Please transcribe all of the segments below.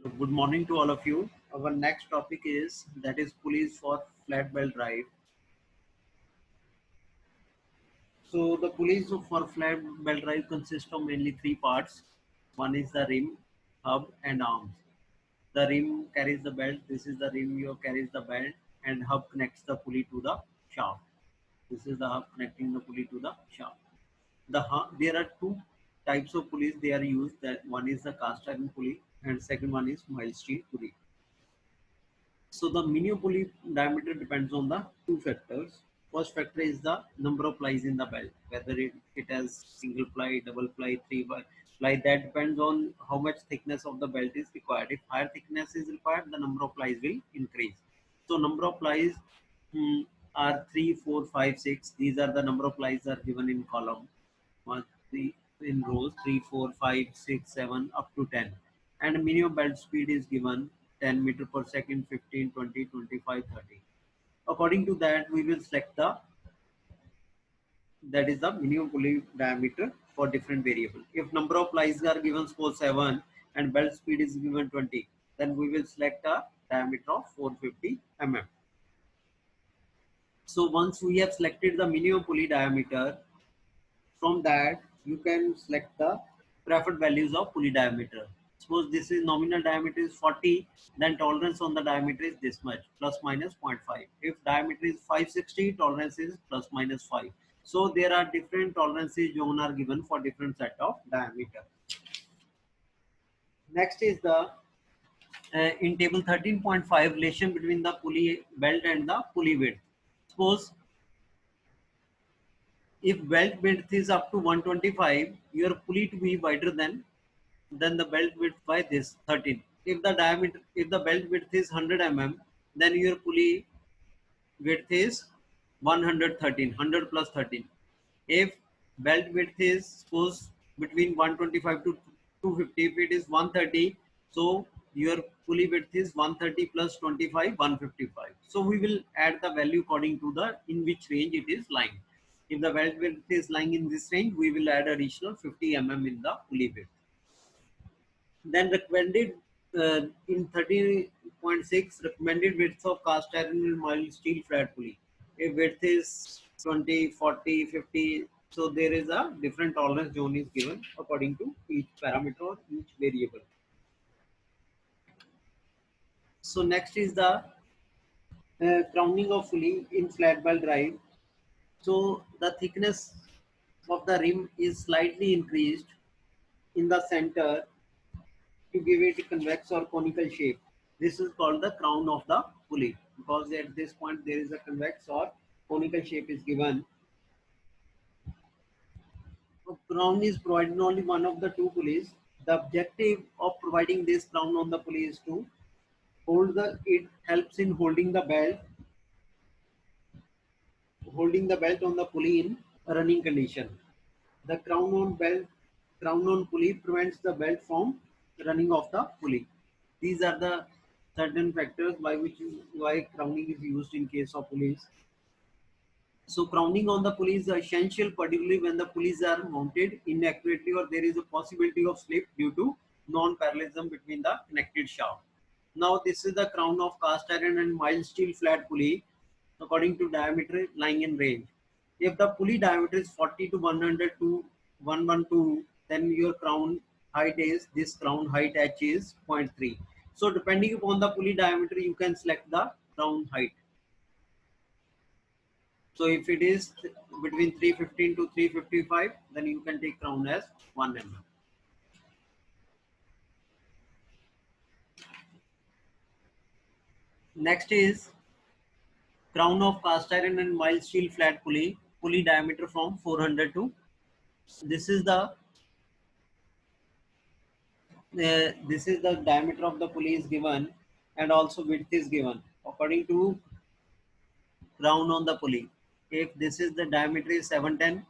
Good morning to all of you. Our next topic is that is pulleys for flat belt drive. So the pulleys for flat belt drive consist of mainly three parts. One is the rim, hub, and arms. The rim carries the belt. This is the rim you carries the belt, and hub connects the pulley to the shaft. This is the hub connecting the pulley to the shaft. There are two types of pulleys they are used. That one is the cast iron pulley, and second one is mild steel pulley. So the minimum pulley diameter depends on the two factors. First factor is the number of plies in the belt, whether it has single ply, double ply, three ply. That depends on how much thickness of the belt is required. If higher thickness is required, the number of plies will increase. So number of plies are 3, 4, 5, 6. These are the number of plies are given in column. 1, 3 in rows, 3, 4, 5, 6, 7 up to 10. And minimum belt speed is given 10 meter per second, 15, 20, 25, 30. According to that, we will select that is the minimum pulley diameter for different variable. If number of plies are given suppose 7 and belt speed is given 20, then we will select a diameter of 450 mm. So once we have selected the minimum pulley diameter, from that you can select the preferred values of pulley diameter. Suppose this is nominal diameter is 40, then tolerance on the diameter is this much, plus minus 0.5. If diameter is 560, tolerance is plus minus 5. So there are different tolerances shown are given for different set of diameter. Next is the in table 13.5 relation between the pulley belt and the pulley width. Suppose if belt width is up to 125, your pulley to be wider than the belt width by this 13. If the belt width is 100 mm, then your pulley width is 113, 100 plus 13. If belt width is suppose between 125 to 250, if it is 130, so your pulley width is 130 plus 25, 155. So we will add the value according to the in which range it is lying. If the belt width is lying in this range, we will add additional 50 mm in the pulley width. Then recommended in 30.6 recommended width of cast iron and mild steel flat pulley. If width is 20, 40, 50, so there is a different tolerance zone is given according to each parameter or each variable. So next is the crowning of pulley in flat belt drive. So the thickness of the rim is slightly increased in the center to give it a convex or conical shape. This is called the crown of the pulley because at this point there is a convex or conical shape is given. So crown is provided in only one of the two pulleys. The objective of providing this crown on the pulley is to it helps in holding the belt on the pulley in running condition. The crown on pulley prevents the belt from running off the pulley. These are the certain factors why crowning is used in case of pulleys. So crowning on the pulley is essential, particularly when the pulleys are mounted inaccurately or there is a possibility of slip due to non-parallelism between the connected shaft. Now this is the crown of cast iron and mild steel flat pulley according to diameter lying in range. If the pulley diameter is 40 to 100 to 112, then your crown height is this crown height h is 0.3. So depending upon the pulley diameter, you can select the crown height. So if it is between 315 to 355, then you can take crown as 1 mm. Next is crown of cast iron and mild steel flat pulley diameter from 400 to this is the diameter of the pulley is given and also width is given according to crown on the pulley. If this is the diameter is 710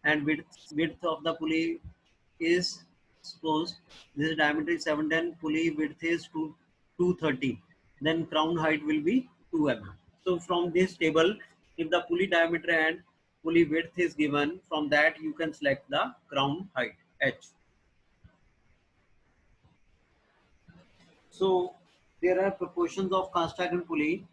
and width of the pulley is suppose this diameter is 710, pulley width is 230, then crown height will be 2 mm. So from this table, if the pulley diameter and pulley width is given, from that you can select the crown height h. So there are proportions of cast iron pulley.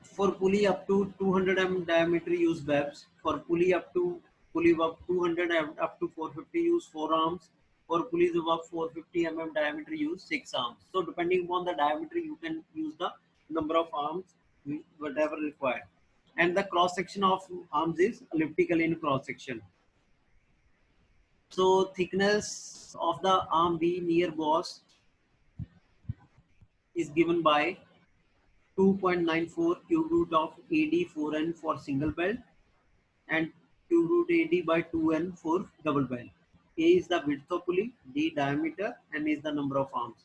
For pulley up to 200 mm diameter, use webs. For pulley above 200 up to 450, use 4 arms. For pulleys above 450 mm diameter, use 6 arms. So depending upon the diameter, you can use the number of arms, whatever required. And the cross section of arms is elliptical in cross section. So thickness of the arm B near boss is given by 2.94 cube root of AD4N for single belt and cube root AD by 2N for double belt. A is the width of pulley, D diameter, N is the number of arms.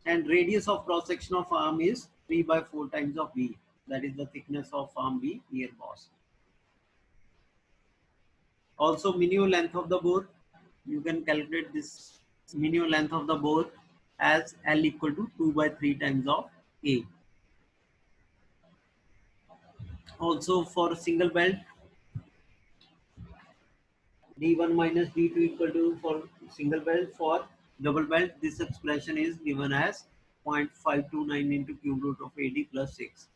And radius of cross section of arm is 3 by 4 times of B. That is the thickness of arm B near boss. Also minimum length of the bore, you can calculate this minimum length of the bore as L equal to 2 by 3 times of A. Also for single belt, D1 minus D2 equal to for single belt. For double belt, this expression is given as 0.529 into cube root of AD plus 6.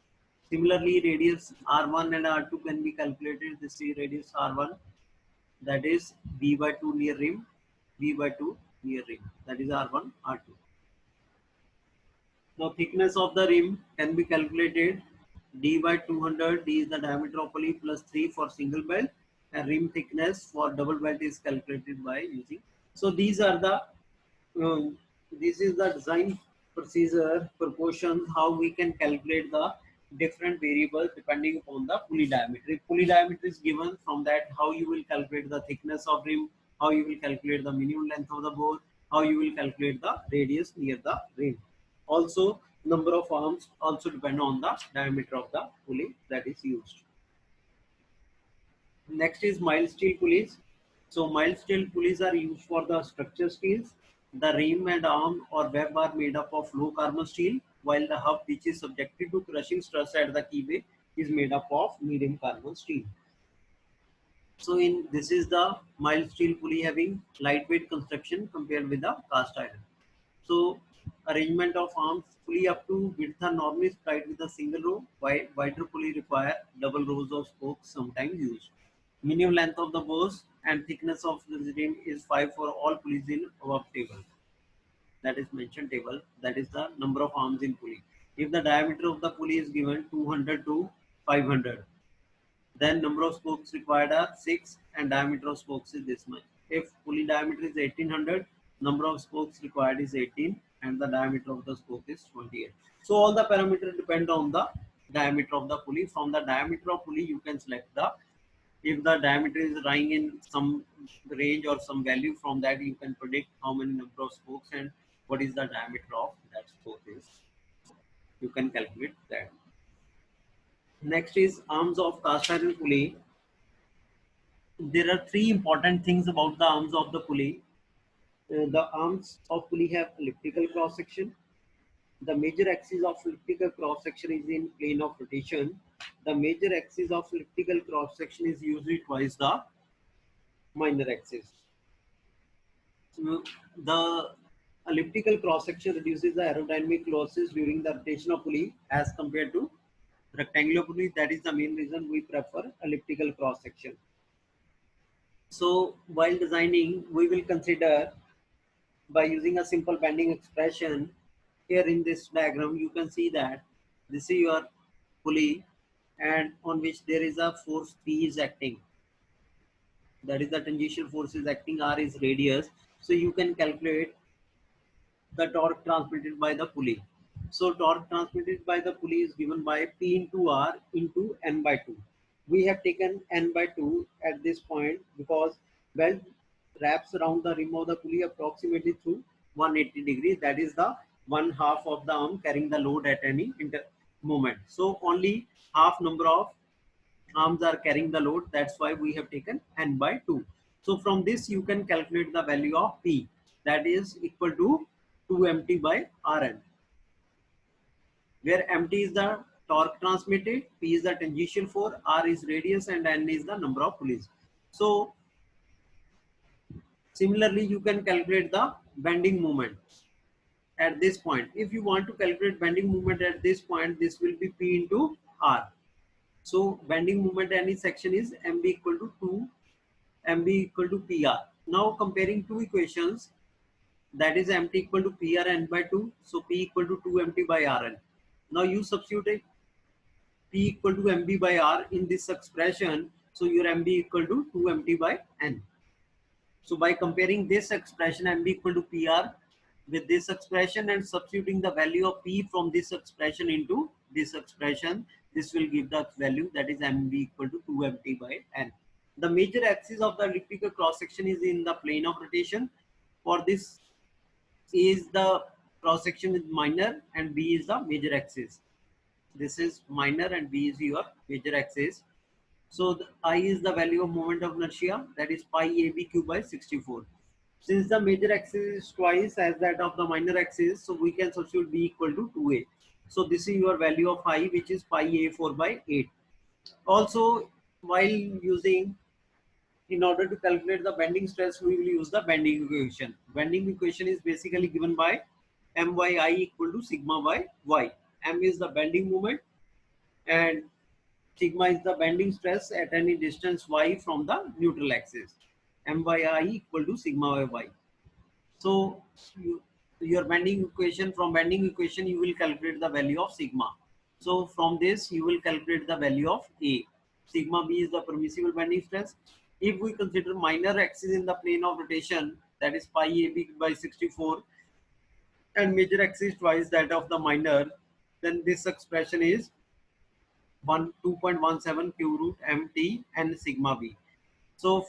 Similarly, radius R1 and R2 can be calculated. This is radius R1, that is B by 2 near rim, B by 2 near rim, that is R1, R2. Now thickness of the rim can be calculated. D by 200, D is the diameter of pulley plus 3 for single belt, and rim thickness for double belt is calculated by using. So these are the this is the design procedure proportions, how we can calculate the different variables depending upon the pulley diameter. If pulley diameter is given, from that how you will calculate the thickness of rim, how you will calculate the minimum length of the bore, how you will calculate the radius near the rim. Also number of arms also depend on the diameter of the pulley that is used. Next is mild steel pulleys. So mild steel pulleys are used for the structure steels. The rim and arm or web are made up of low carbon steel, while the hub, which is subjected to crushing stress at the keyway, is made up of medium carbon steel. So in this is the mild steel pulley having lightweight construction compared with the cast iron. So arrangement of arms, pulley up to width are normally tied with a single row, while wider pulley require double rows of spokes sometimes used. Minimum length of the bores and thickness of the rim is 5 for all pulleys in above table. That is mentioned table. That is the number of arms in pulley. If the diameter of the pulley is given 200 to 500, then number of spokes required are 6 and diameter of spokes is this much. If pulley diameter is 1800, number of spokes required is 18 and the diameter of the spoke is 28. So all the parameters depend on the diameter of the pulley. From the diameter of pulley you can select the, if the diameter is lying in some range or some value, from that you can predict how many number of spokes and what is the diameter of that spoke is. You can calculate that. Next is arms of cast iron pulley. There are three important things about the arms of the pulley. The arms of pulley have elliptical cross section. The major axis of elliptical cross section is in plane of rotation. The major axis of elliptical cross section is usually twice the minor axis. So the elliptical cross section reduces the aerodynamic losses during the rotation of pulley as compared to rectangular pulley. That is the main reason we prefer elliptical cross section. So while designing, we will consider by using a simple bending expression. Here in this diagram, you can see that this is your pulley and on which there is a force P is acting. That is the tangential force is acting, R is radius. So you can calculate the torque transmitted by the pulley. So torque transmitted by the pulley is given by P into R into N by 2. We have taken N by 2 at this point because belt wraps around the rim of the pulley approximately through 180 degrees. That is the one half of the arm carrying the load at any moment. So only half number of arms are carrying the load. That's why we have taken N by 2. So from this you can calculate the value of P, that is equal to 2mt by Rn, where mt is the torque transmitted, P is the tangential force, R is radius and N is the number of pulleys. So Similarly, you can calculate the bending moment at this point. If you want to calculate bending moment at this point, this will be P into R. So bending moment any section is MB equal to 2, MB equal to PR. Now comparing two equations, that is MT equal to PR n by 2. So P equal to 2 MT by RN. Now you substitute P equal to MB by R in this expression. So your MB equal to 2 MT by N. So by comparing this expression MB equal to PR with this expression and substituting the value of P from this expression into this expression, this will give the value that is MB equal to 2 MT by N. The major axis of the elliptical cross section is in the plane of rotation. For this is the cross section is minor and B is the major axis. This is minor and B is your major axis. So the I is the value of moment of inertia, that is pi AB cube by 64. Since the major axis is twice as that of the minor axis, so we can substitute B equal to 2A. So this is your value of I, which is pi A4 by 8. Also, while using, in order to calculate the bending stress, we will use the bending equation. Bending equation is basically given by MYI equal to sigma by Y. M is the bending moment and sigma is the bending stress at any distance y from the neutral axis. M by I equal to sigma by y. So your bending equation, from bending equation you will calculate the value of sigma. So from this you will calculate the value of A. Sigma B is the permissible bending stress. If we consider minor axis in the plane of rotation, that is pi AB by 64, and major axis twice that of the minor, then this expression is 2.17 q root mt and sigma b. So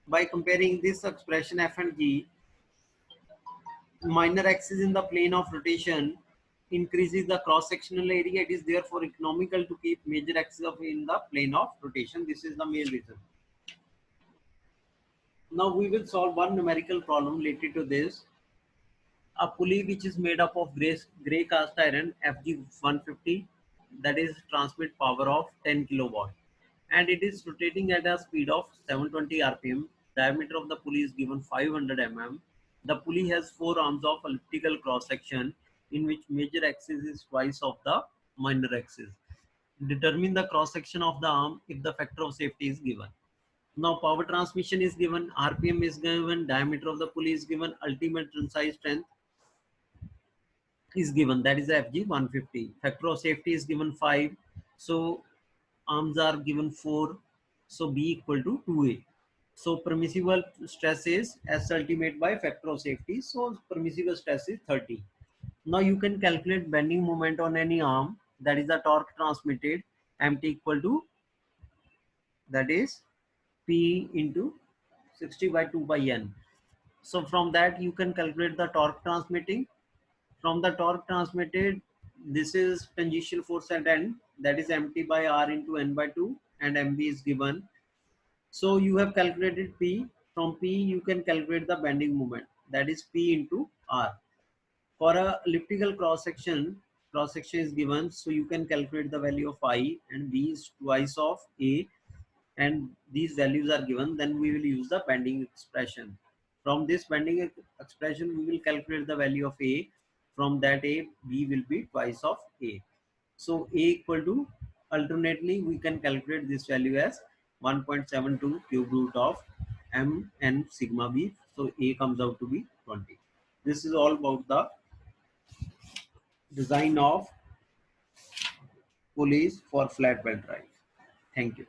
by comparing this expression f and g, minor axis in the plane of rotation increases the cross sectional area. It is therefore economical to keep major axis in the plane of rotation. This is the main reason. Now we will solve one numerical problem related to this. A pulley which is made up of gray cast iron FG150, that is transmit power of 10 kilowatt, and it is rotating at a speed of 720 rpm. Diameter of the pulley is given 500 mm. The pulley has 4 arms of elliptical cross section in which major axis is twice of the minor axis. Determine the cross section of the arm if the factor of safety is given. Now power transmission is given, rpm is given, diameter of the pulley is given, ultimate tensile strength is given, that is FG 150. Factor of safety is given 5. So arms are given 4. So B equal to 2A. So permissible stress is S ultimate by factor of safety. So permissible stress is 30. Now you can calculate bending moment on any arm, that is the torque transmitted, MT equal to, that is P into 60 by 2 by N. So from that you can calculate the torque transmitting. From the torque transmitted, this is tangential force at end, that is MT by R into N by 2, and MB is given. So you have calculated P. From P you can calculate the bending moment, that is P into R. For a elliptical cross section is given, so you can calculate the value of I, and B is twice of A, and these values are given. Then we will use the bending expression. From this bending expression we will calculate the value of A. From that A, B will be twice of A. So A equal to, alternately we can calculate this value as 1.72 cube root of M n sigma B. So A comes out to be 20. This is all about the design of pulleys for flat belt drive. Thank you.